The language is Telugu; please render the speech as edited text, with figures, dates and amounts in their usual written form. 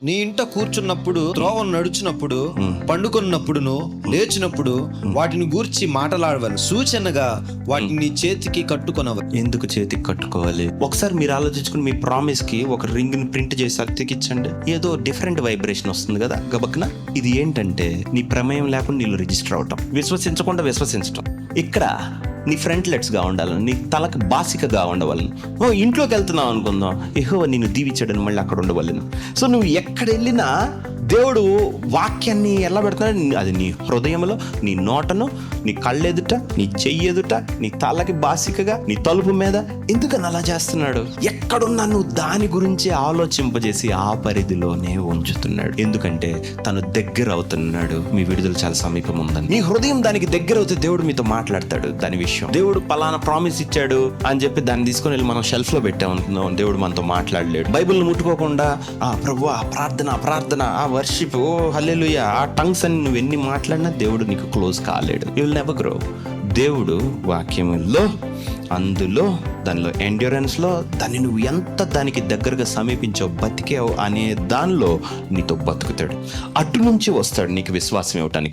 నీ ఇంట కూర్చున్నప్పుడు, త్రోవ నడుచున్నప్పుడు, పండుకొన్నప్పుడును లేచినప్పుడు వాటిని గూర్చి మాటలాడవాలి. సూచనగా వాటిని నీ చేతికి కట్టుకొనవాలి. ఎందుకు చేతికి కట్టుకోవాలి? ఒకసారి మీరు ఆలోచించుకుని మీ ప్రామిస్ కి ఒక రింగ్ ని ప్రింట్ చేసి అతికించండి. ఏదో డిఫరెంట్ వైబ్రేషన్ వస్తుంది కదా గబక్న. ఇది ఏంటంటే నీ ప్రమేయం లేకుండా నీళ్ళు రిజిస్టర్ అవటం, విశ్వసించకుండా విశ్వసించటం. ఇక్కడ నీ ఫ్రంట్లెట్స్గా ఉండాలని, నీ తలకు బాసికగా ఉండవాలను. ఇంట్లోకి వెళ్తున్నావు అనుకుందాం, యెహోవా నిన్ను దీవించాడని మళ్ళీ అక్కడ ఉండవలను. సో నువ్వు ఎక్కడ వెళ్ళినా దేవుడు వాక్యాన్ని ఎలా పెడుతున్నాడు? అది నీ హృదయంలో, నీ నోటను, నీ కళ్ళెదుట, నీ చెయ్యెదుట, నీ తలకి బాసికగా, నీ తలుపు మీద. ఎందుకని అలా చేస్తున్నాడు? ఎక్కడున్నా నువ్వు దాని గురించి ఆలోచింపజేసి ఆ పరిధిలోనే ఉంచుతున్నాడు. ఎందుకంటే తను దగ్గర అవుతున్నాడు. మీ విడుదల చాలా సమీపం ఉందని. నీ హృదయం దానికి దగ్గర అవుతే దేవుడు మీతో మాట్లాడతాడు దాని విషయం. దేవుడు పలానా ప్రామిస్ ఇచ్చాడు అని చెప్పి దాన్ని తీసుకొని వెళ్ళి మనం షెల్ఫ్ లో పెట్టామనుకుందాం, దేవుడు మనతో మాట్లాడలేడు. బైబిల్ని ముట్టుకోకుండా ప్రభువా ప్రార్థన వర్షిప్, ఓ హల్లెలూయా, ఆ టంగ్స్ అని నువ్వు ఎన్ని మాట్లాడినా దేవుడు నీకు క్లోజ్ కాలేడు. You will never grow. దేవుడు వాక్యములో, అందులో, దానిలో ఎండ్యూరెన్స్లో, దాన్ని నువ్వు ఎంత దానికి దగ్గరగా సమీపించావు, బతికావు అనే దానిలో నీతో బతుకుతాడు. అటు నుంచి వస్తాడు నీకు విశ్వాసం ఇవ్వటానికి.